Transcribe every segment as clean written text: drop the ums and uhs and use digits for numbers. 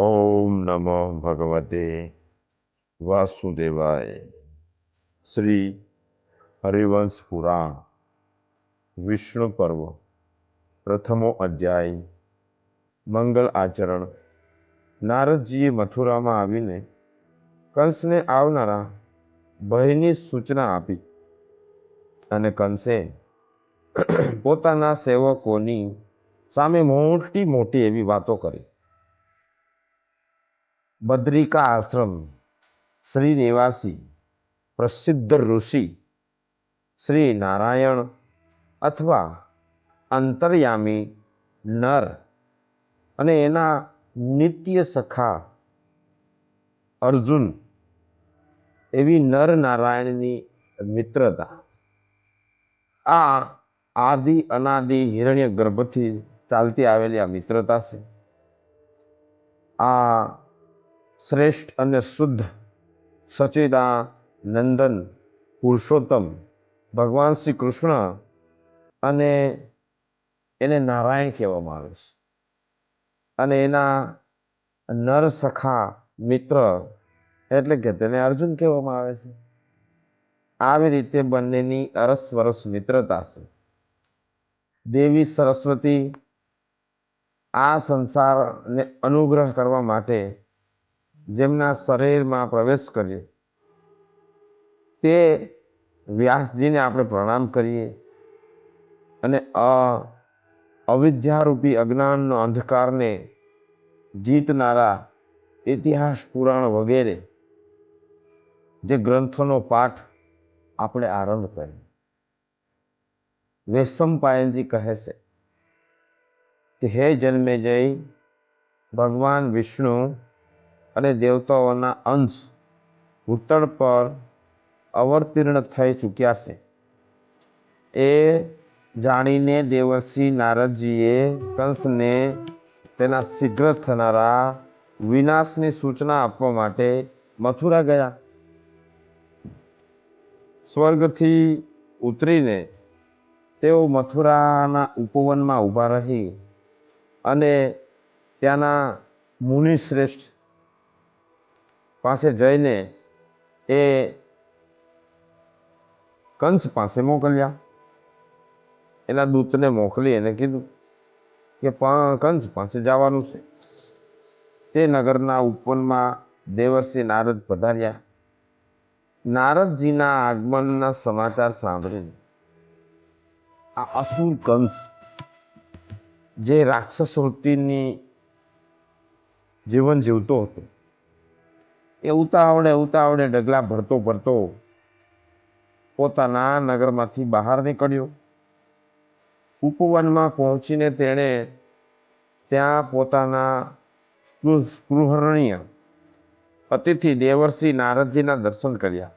ओम नमो भगवते वासुदेवाय। श्री हरिवंश पुराण विष्णु पर्व प्रथमो अध्याय मंगल आचरण। नारदजीએ મથુરામાં આવીને કંસને આવનારા ભયની સૂચના આપી અને કંસે પોતાના સેવકોની સામે મોટી મોટી એવી વાતો કરી. બદ્રિકા આશ્રમ શ્રી નિવાસી પ્રસિદ્ધ ઋષિ શ્રી નારાયણ અથવા અંતર્યામી નર અને એના નિત્ય સખા અર્જુન એવી નર નારાયણની મિત્રતા આ આદિ અનાદિ હિરણ્ય ગર્ભથી ચાલતી આવેલી આ મિત્રતા છે. આ શ્રેષ્ઠ અને શુદ્ધ સચિદાનંદન પુરુષોત્તમ ભગવાન શ્રી કૃષ્ણ અને એને નારાયણ કહેવામાં આવે છે અને એના નર સખા મિત્ર એટલે કે તેને અર્જુન કહેવામાં આવે છે. આવી રીતે બંનેની અરસવરસ મિત્રતા છે. દેવી સરસ્વતી આ સંસારને અનુગ્રહ કરવા માટે જેમના શરીરમાં પ્રવેશ કરીએ તે વ્યાસજીને આપણે પ્રણામ કરીએ અને અવિદ્યારૂપી અજ્ઞાનનો અંધકારને જીતનારા ઇતિહાસ પુરાણ વગેરે જે ગ્રંથોનો પાઠ આપણે આરંભ કરીએ. વેશંપાયનજી કહે છે કે હે જન્મેજય, ભગવાન વિષ્ણુ અને દેવતાઓના અંશ ભૂતળ પર અવતીર્ણ થઈ ચૂક્યા છે. એ જાણીને દેવર્ષિ નારદજીએ કંસને તેના શીઘ્ર થનારા વિનાશની સૂચના આપવા માટે મથુરા ગયા. સ્વર્ગથી ઉતરીને તેઓ મથુરાના ઉપવનમાં ઊભા રહી અને ત્યાંના મુનિશ્રેષ્ઠ પાસે જઈને એ કંસ પાસે મોકલ્યા. એના દૂતને મોકલી એને કીધું કે કંસ પાસે જવાનું છે. તે નગરના ઉપવનમાં દેવર્ષિ નારદ પધાર્યા. નારદજીના આગમનના સમાચાર સાંભળીને આ અસુર કંસ જે રાક્ષસ વૃત્તિની જીવન જીવતો હતો એ ઉતાવળે ડગલા ભરતો પોતાના નગરમાંથી બહાર નીકળ્યો. ઉપવનમાં પહોંચીને તેણે ત્યાં પોતાના સ્પૃહરણીય અતિથિ દેવર્ષિ નારદજીના દર્શન કર્યા,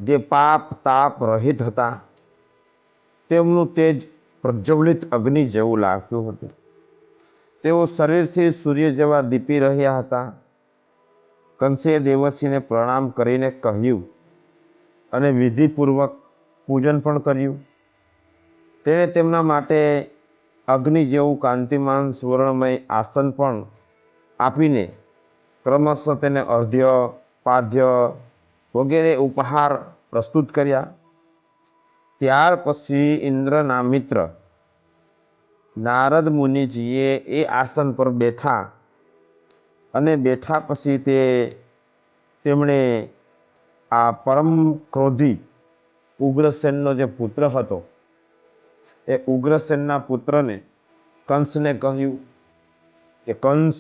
જે પાપ તાપ રહિત હતા. તેમનું તેજ પ્રજ્વલિત અગ્નિ જેવું લાગતું હતું. તેઓ શરીરથી સૂર્ય જેવા દીપી રહ્યા હતા. કંસે દેવર્ષિને પ્રણામ કરીને કહ્યું અને વિધિપૂર્વક પૂજન પણ કર્યું. તેણે તેમના માટે અગ્નિ જેવું કાંતિમાન સુવર્ણમય આસન પણ આપીને ક્રમશઃ તેને અર્ધ્ય પાદ્ય વગેરે ઉપહાર પ્રસ્તુત કર્યા. ત્યાર પછી ઇન્દ્રના મિત્ર નારદ મુનિજીએ એ આસન પર બેઠા અને બેઠા પછી તેમણે આ પરમ ક્રોધી ઉગ્રસેનનો જે પુત્ર હતો એ ઉગ્રસેનના પુત્રને કંસને કહ્યું કે કંસ,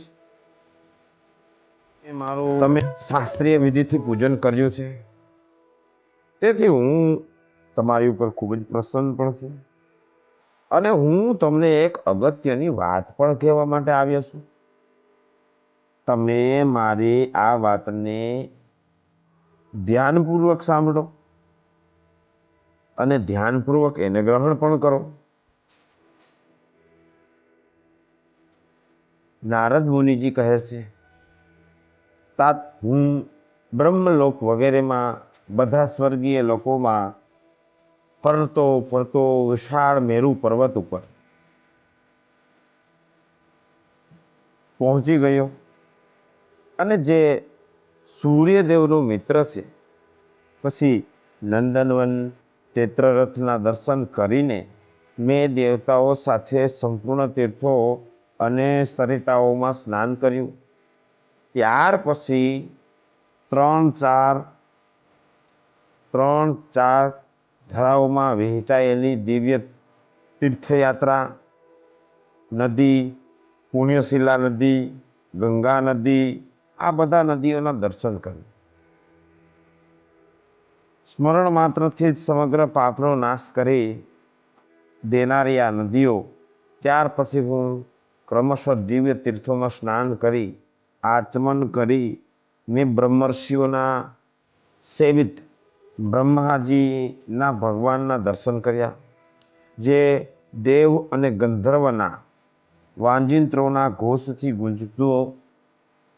એ મારું તમે શાસ્ત્રીય વિધિથી પૂજન કર્યું છે, તેથી હું તમારી ઉપર ખૂબ જ પ્રસન્ન પણ છું અને હું તમને એક અગત્યની વાત પણ કહેવા માટે આવ્યો છું. તમે મારી આ વાતને ધ્યાનપૂર્વક સાંભળો અને ધ્યાનપૂર્વક એને ગ્રહણ પણ કરો. નારદ મુનિજી કહે છે, તાત હું બ્રહ્મલોક વગેરેમાં બધા સ્વર્ગીય લોકોમાં ફરતો વિશાળ મેરુ પર્વત ઉપર પહોંચી ગયો અને જે સૂર્યદેવનો મિત્ર છે, પછી નંદનવન ચૈત્રરથના દર્શન કરીને મેં દેવતાઓ સાથે સંપૂર્ણ તીર્થો અને સરિતાઓમાં સ્નાન કર્યું. ત્યાર પછી ત્રણ ચાર ધરાઓમાં વહેંચાયેલી દિવ્ય તીર્થયાત્રા, નદી, પુણ્યશીલા નદી, ગંગા નદી, આ બધા નદીઓના દર્શન કર્યું. સ્મરણ માત્રથી જ સમગ્ર પાપનો નાશ કરી દેનારી આ નદીઓ. ત્યાર પછી હું ક્રમશઃ દિવ્ય તીર્થોમાં સ્નાન કરી આચમન કરી મેં બ્રહ્મર્ષિઓના સેવિત બ્રહ્માજીના ભગવાનના દર્શન કર્યા, જે દેવ અને ગંધર્વના વાંજિંત્રોના ઘોષથી ગુંજતો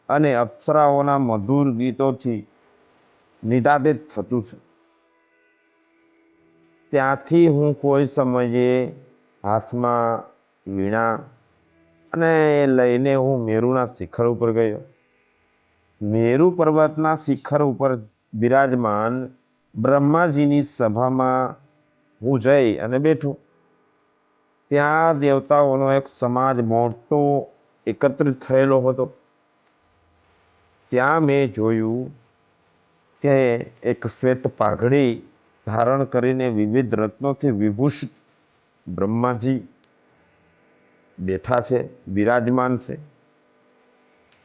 અને અપ્સરાઓના મધુર ગીતોથી નિદાદિત થતું છે. ત્યાંથી હું કોઈ સમયે હાથમાં વીણા અને લઈને હું મેરુના શિખર ઉપર ગયો. મેરુ પર્વતના શિખર ઉપર બિરાજમાન બ્રહ્માજીની સભામાં હું જઈ અને બેઠો. ત્યાં દેવતાઓનો એક સમાજ મોટો એકત્રિત થયેલો હતો. ત્યાં મેં જોયું કે એક શ્વેત પાઘડી ધારણ કરીને વિવિધ રત્નોથી વિભૂષિત બ્રહ્માજી બેઠા છે, બિરાજમાન છે.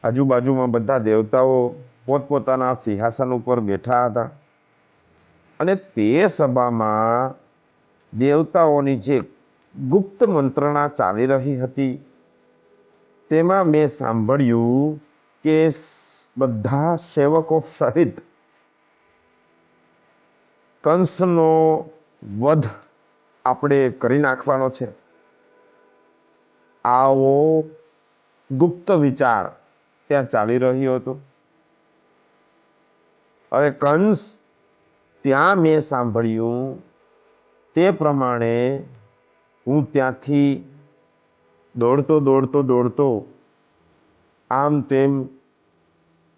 આજુબાજુમાં બધા દેવતાઓ પોતપોતાના સિંહાસન ઉપર બેઠા હતા અને તે સભામાં દેવતાઓની જે ગુપ્ત મંત્રણા ચાલી રહી હતી તેમાં મેં સાંભળ્યું કે બધા સેવકો સહિત કંસનો વધ આપણે કરી નાખવાનો છે. આવો ગુપ્ત વિચાર ત્યાં ચાલી રહ્યો હતો. હવે કંસ, ત્યાં મેં સાંભળ્યું તે પ્રમાણે હું ત્યાંથી દોડતો આમ તેમ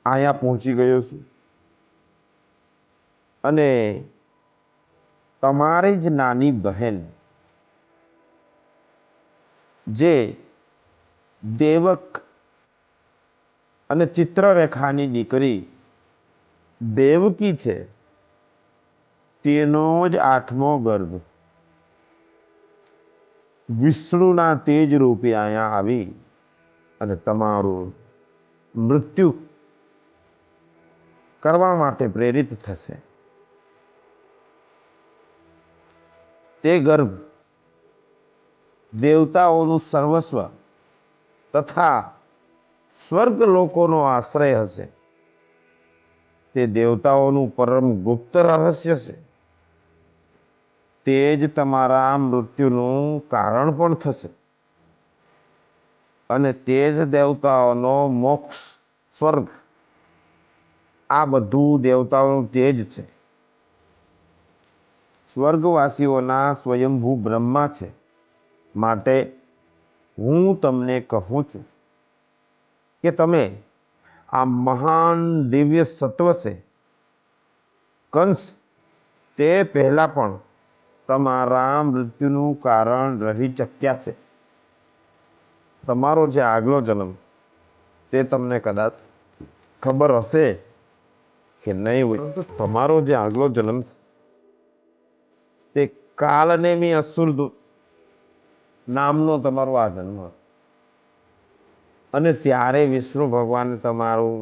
અહીંયા પહોંચી ગયો છું અને તમારી જ નાની બહેન જે દેવક અને ચિત્રરેખાની દીકરી દેવકી છે, તેનો જ 8મો ગર્ભ વિષ્ણુના તેજ રૂપે અહીંયા આવી અને તમારું મૃત્યુ કરવા માટે પ્રેરિત થશે. તે ગર્ભ દેવતાઓનું સર્વસ્વ તથા સ્વર્ગ લોકોનો આશ્રય હશે. તે દેવતાઓનું પરમ ગુપ્ત રહસ્ય છે. તે જ તમારા મૃત્યુનું કારણ પણ થશે અને તે જ દેવતાઓનો મોક્ષ, સ્વર્ગ, આ બધું દેવતાઓનું તેજ છે. સ્વર્ગવાસીઓના સ્વયંભૂ બ્રહ્મા છે. માટે હું તમને કહું છું કે તમે આ મહાન દિવ્ય સત્વ છે કંસ, તે પહેલા પણ તમારા મૃત્યુનું કારણ રહી ચક્યા છે. તમારો જે આગલો જન્મ તે તમને કદાચ ખબર હશે કે નહીં હોય, પરંતુ તમારો જે આગલો જન્મ તે કાલનેમી અસુર નામનો તમારો આ જન્મ હતો. અને ત્યારે વિષ્ણુ ભગવાન તમારું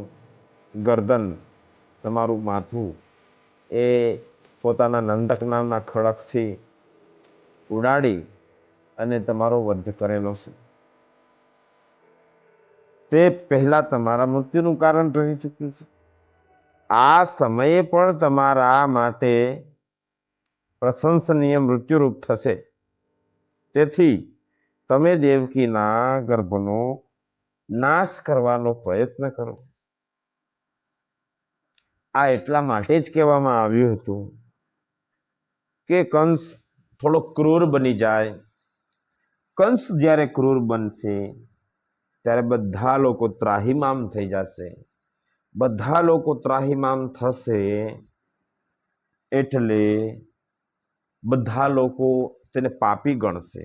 ગરદન, તમારું માથું એ પોતાના નંદક નામના ખડકથી ઉડાડી અને તમારો વધ કરેલો છે. તે પહેલા તમારા મૃત્યુનું કારણ રહી ચૂક્યું છે. આ સમયે પણ તમારા માટે પ્રશંસનીય મૃત્યુરૂપ થશે. તેથી તમે દેવકીના ગર્ભનો નાશ કરવાનો પ્રયત્ન કરો. આ એટલા માટે જ કહેવામાં આવ્યું હતું કે કંસ થોડો ક્રૂર બની જાય. કંસ જ્યારે ક્રૂર બનશે ત્યારે બધા લોકો ત્રાહિમામ થઈ જશે. બધા લોકો ત્રાહિમામ થશે એટલે બધા લોકો તેને પાપી ગણશે.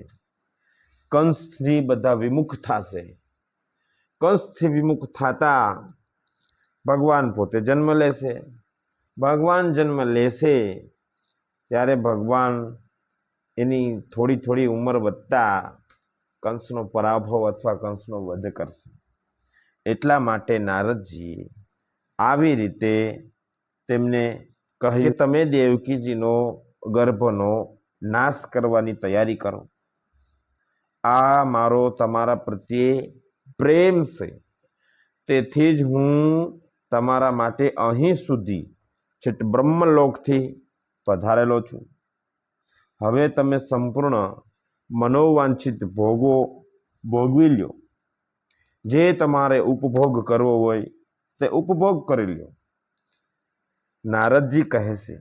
કંસથી બધા વિમુખ થશે. કંસથી વિમુખ થતા ભગવાન પોતે જન્મ લેશે. ભગવાન જન્મ લેશે ત્યારે ભગવાન એની થોડી થોડી ઉંમર વધતા કંસનો પરાભવ અથવા કંસનો વધ કરશે. એટલા માટે નારદજી આવી રીતે તેમને કહ્યું કે તમે દેવકીજીનો ગર્ભનો નાશ કરવાની તૈયારી કરો. આ મારો તમારા પ્રત્યે પ્રેમ છે, તેથી જ હું તમારા માટે અહીં સુધી છેટ બ્રહ્મલોકથી પધારેલો છું. હવે તમે સંપૂર્ણ મનોવાંછિત ભોગો ભોગવી લ્યો. જે તમારે ઉપભોગ કરવો હોય તે ઉપભોગ કરી લ્યો. નારદજી કહે છે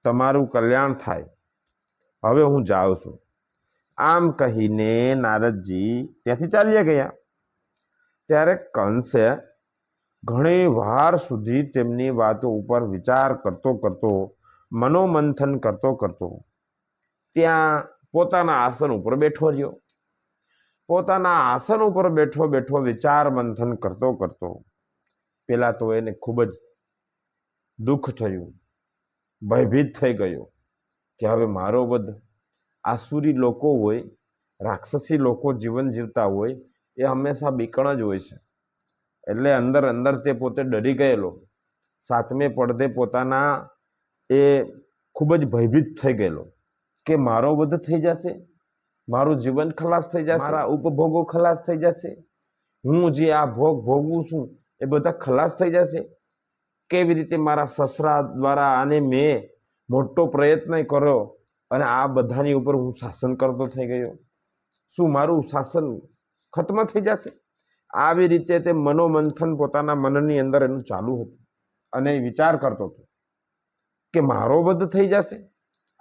તમારું કલ્યાણ થાય, હવે હું જાઉં છું. આમ કહીને નારદજી ત્યાંથી ચાલ્યા ગયા. ત્યારે કંસે ઘણી વાર સુધી તેમની વાતો ઉપર વિચાર કરતો કરતો મનોમંથન કરતો કરતો ત્યાં પોતાના આસન ઉપર બેઠો રહ્યો. પોતાના આસન ઉપર બેઠો બેઠો વિચાર મંથન કરતો કરતો પેલા તો એને ખૂબ જ દુઃખ થયું, ભયભીત થઈ ગયો કે હવે મારો વધ. આસુરી લોકો હોય, રાક્ષસી લોકો જીવન જીવતા હોય એ હંમેશા બીકણ જ હોય છે. એટલે અંદર અંદર તે પોતે ડરી ગયેલો. સાતમે પડદે પોતાના એ ખૂબ જ ભયભીત થઈ ગયેલો કે મારો વધ થઈ જશે, મારું જીવન ખલાસ થઈ જશે, મારા ઉપભોગો ખલાસ થઈ જશે, હું જે આ ભોગ ભોગવું છું એ બધા ખલાસ થઈ જશે. કેવી રીતે મારા સસરા દ્વારા આને મેં મોટો પ્રયત્ન કર્યો અને આ બધાની ઉપર હું શાસન કરતો થઈ ગયો, શું મારું શાસન ખત્મ થઈ જશે? આવી રીતે તે મનોમંથન પોતાના મનની અંદર એનું ચાલુ હતું અને વિચાર કરતો હતો કે મારો વધ થઈ જશે.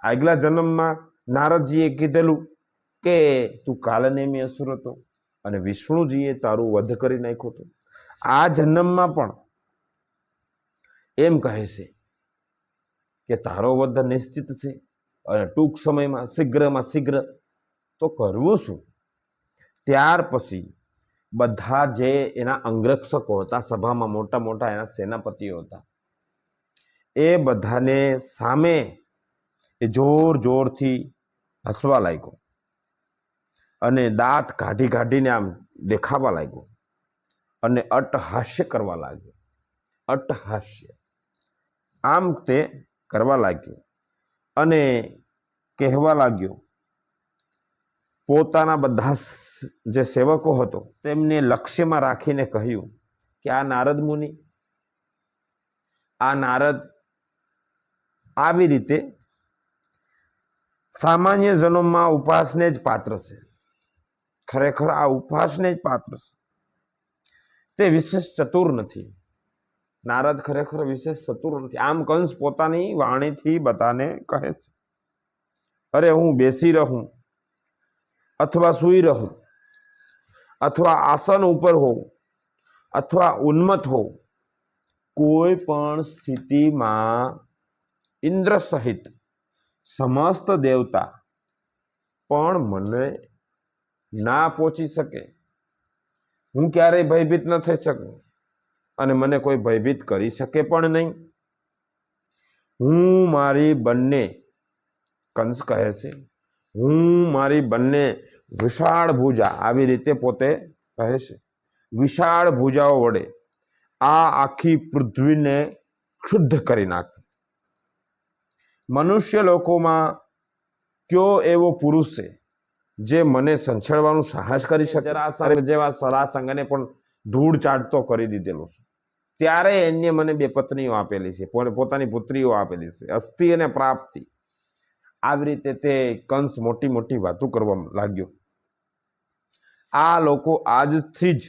આગલા જન્મમાં નારદજીએ કીધેલું કે તું કાલનેમી અસુર હતો અને વિષ્ણુજીએ તારું વધ કરી નાખ્યો હતો. આ જન્મમાં પણ એમ કહે છે કે તારો વધ નિશ્ચિત છે અને ટૂંક સમયમાં શીઘ્રમાં શીઘ્ર તો કરવું શું? ત્યાર પછી બધા જે એના અંગરક્ષકો હતા, સભામાં મોટા મોટા એના સેનાપતિઓ હતા, એ બધાને સામે એ જોર જોરથી હસવા લાગ્યો અને દાંત કાઢી કાઢીને આમ દેખાવા લાગ્યો અને અટ્ટહાસ્ય કરવા લાગ્યો. અટ્ટહાસ્ય આમ તે કરવા લાગ્યો અને કહેવા લાગ્યો. પોતાના બધા જે સેવકો હતો તેમને લક્ષ્યમાં રાખીને કહ્યું કે આ નારદ મુનિ, આ નારદ આવી રીતે સામાન્ય જન્મમાં ઉપવાસને જ પાત્ર છે. ખરેખર આ ઉપવાસને જ પાત્ર છે. તે વિશેષ ચતુર નથી. નારદ ખરેખર વિશેષ ચતુર નથી. આમ કંસ પોતાની વાણીથી બધાને કહે છે. અરે હું બેસી રહું અથવા સૂઈ રહું અથવા આસન ઉપર હોઉં અથવા ઉન્મત્ત હોઉં, કોઈ પણ સ્થિતિમાં ઇન્દ્ર સહિત સમસ્ત દેવતા પણ મને ના પહોંચી શકે. હું ક્યારેય ભયભીત ન થઈ શકું અને મને કોઈ ભયભીત કરી શકે પણ નહીં. હું મારી બંને, કંસ કહે છે, હું મારી બંને વિશાળ ભુજા, આવી રીતે પોતે કહે છે, વિશાળ ભુજાઓ વડે આ આખી પૃથ્વીને શુદ્ધ કરી નાખી. મનુષ્ય લોકોમાં કયો એવો પુરુષ છે જે મને સંછેડવાનું સાહસ કરી શકે? જરાસંઘ જેવા સરાસંઘને પણ ધૂળ ચાટતો કરી દીધેલો છે. ત્યારે એને મને બે પત્નીઓ આપેલી છે, પોતાની પુત્રીઓ આપેલી છે, અસ્થિ અને પ્રાપ્તિ. આવી રીતે તે કંસ મોટી મોટી વાતો કરવા લાગ્યો. આ લોકો આજથી જ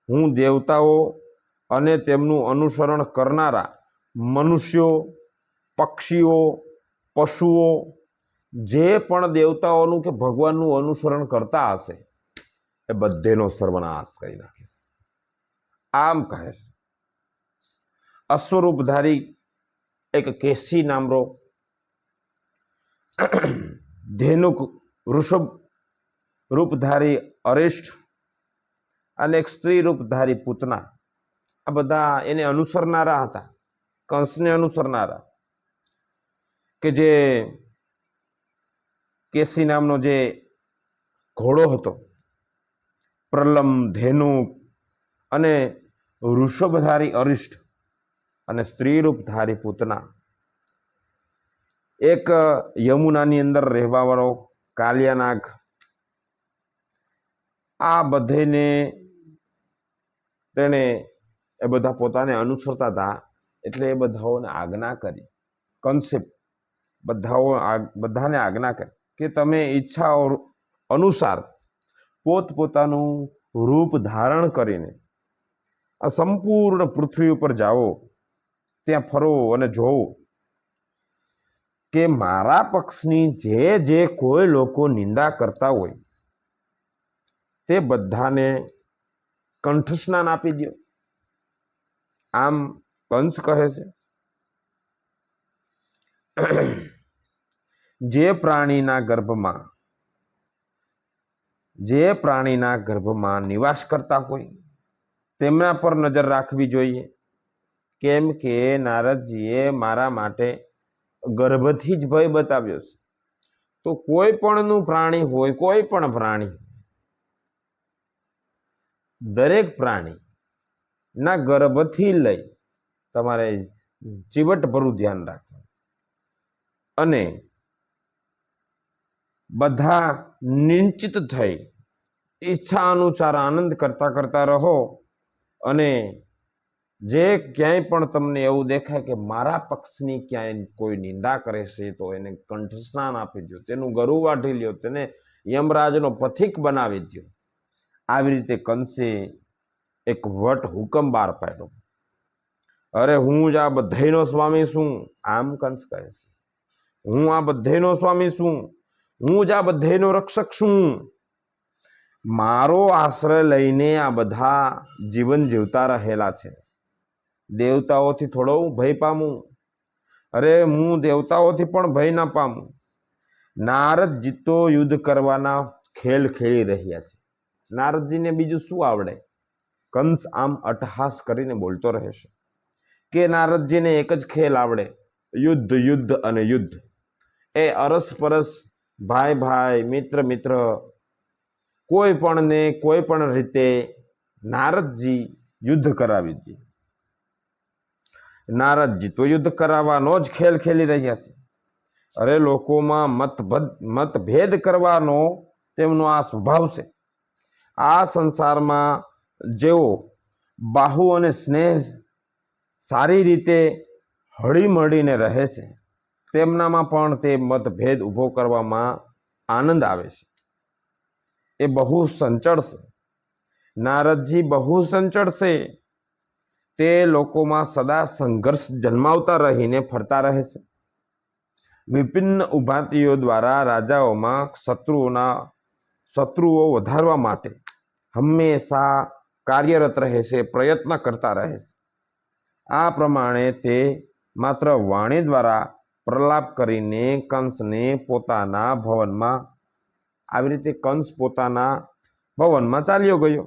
હું દેવતાઓ અને તેમનું અનુસરણ કરનારા મનુષ્યો, પક્ષીઓ, પશુઓ, જે પણ દેવતાઓનું કે ભગવાનનું અનુસરણ કરતા હશે એ બધેનો સર્વનાશ કરી નાખીશ, આમ કહે છે. અશ્વરૂપધારી એક કેસી નામનો ધેનુક વૃષભ રૂપધારી અરિષ્ટ અને એક સ્ત્રી રૂપધારી પૂતના, આ બધા એને અનુસરનારા હતા, કંસને અનુસરનારા, કે જે કેસી નામનો જે ઘોડો હતો, પ્રલમ, ધેનુક અને વૃષભધારી અરિષ્ટ અને સ્ત્રીરૂપધારી પૂતના, એક યમુનાની અંદર રહેવા વાળો કાલિયાનાગ, આ બધેને તેણે એ બધા પોતાને અનુસરતા હતા. એટલે એ બધાઓને આજ્ઞા કરી, કંસે બધાને આજ્ઞા કરી કે તમે ઈચ્છા અનુસાર પોતપોતાનું રૂપ ધારણ કરીને આ સંપૂર્ણ પૃથ્વી ઉપર જાઓ, ત્યાં ફરો અને જોવો કે મારા પક્ષની જે કોઈ લોકો નિંદા કરતા હોય તે બધાને કંઠસ્નાન આપી દો. આમ કંસ કહે છે. જે પ્રાણીના ગર્ભમાં નિવાસ કરતા હોય તેમના પર નજર રાખવી જોઈએ, કેમ કે નારદજીએ મારા માટે ગર્ભથી જ ભય બતાવ્યો છે. તો કોઈ પણનું પ્રાણી હોય, કોઈ પણ પ્રાણી, દરેક પ્રાણી ના ગર્ભથી લઈ તમારે ચીવટભરું ધ્યાન રાખવું અને બધા નિશ્ચિત થઈ ઈચ્છા અનુસાર આનંદ કરતા કરતા રહો. અને જે ક્યાંય પણ તમને એવું દેખાય કે મારા પક્ષની ક્યાંય કોઈ નિંદા કરે છે તો એને કંઠસ્નાન આપી દો, તેનું ગળું વાઢી લ્યો, તેને યમરાજનો પથિક બનાવી દો. આવી રીતે કંસે એક વટ હુકમ બહાર પાડ્યો. અરે હું જ આ બધાયનો સ્વામી છું, આમ કંસ કહે છે. હું આ બધાયનો સ્વામી છું, હું જ આ બધાયનો રક્ષક છું. મારો આશ્રય લઈને આ બધા જીવન જીવતા રહેલા છે. દેવતાઓથી થોડો ભય પામું? અરે હું દેવતાઓથી પણ ભય ના પામું. નારદજી તો યુદ્ધ કરવાના ખેલ ખેલી રહ્યા છે. નારદજીને બીજું શું આવડે? કંસ આમ અટ્ટહાસ કરીને બોલતો રહેશે કે નારદજીને એક જ ખેલ આવડે, યુદ્ધ, યુદ્ધ અને યુદ્ધ. એ અરસપરસ, ભાઈ ભાઈ, મિત્ર મિત્ર, કોઈ પણ ને કોઈ પણ રીતે નારદજી યુદ્ધ કરાવી દે. નારદજી તો યુદ્ધ કરાવવાનો જ ખેલ ખેલી રહ્યા છે. અરે લોકોમાં મતભેદ કરવાનો તેમનો આ સ્વભાવ છે. આ સંસારમાં જેઓ બાહુ અને સ્નેહ સારી રીતે હળીમળીને રહે છે તેમનામાં પણ તે મતભેદ ઊભો કરવામાં આનંદ આવે છે. એ બહુ સંચળ છે. નારદજી બહુ સંચળ છે. તે લોકોમાં સદા સંઘર્ષ જન્માવતા રહીને ફરતા રહે છે. વિભિન્ન ઉભાતિઓ દ્વારા રાજાઓમાં શત્રુઓ વધારવા માટે હંમેશા કાર્યરત રહે છે, પ્રયત્ન કરતા રહે છે. આ પ્રમાણે તે માત્ર વાણી દ્વારા પ્રલાપ કરીને કંસને પોતાના ભવનમાં, આવી રીતે કંસ પોતાના ભવનમાં ચાલ્યો ગયો.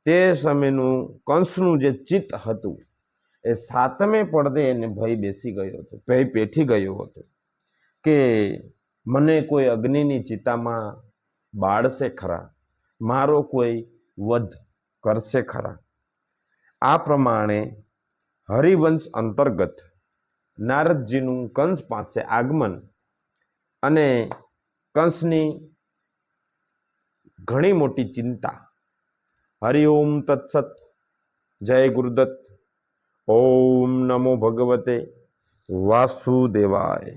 તે સમયનું કંસનું જે ચિત્ત હતું એ સાતમે પડદે એને ભય બેસી ગયો હતો, ભય પેઠી ગયો હતો કે મને કોઈ અગ્નિની ચિતામાં બાળશે ખરા, મારો કોઈ વધ કરશે ખરા. આ પ્રમાણે હરિવંશ અંતર્ગત નારદજીનું કંસ પાસે આગમન અને કંસની ઘણી મોટી ચિંતા. હરિ ઓમ તત્સત. જય ગુરુદત્ત. ઓમ નમો ભગવતે વાસુદેવાય.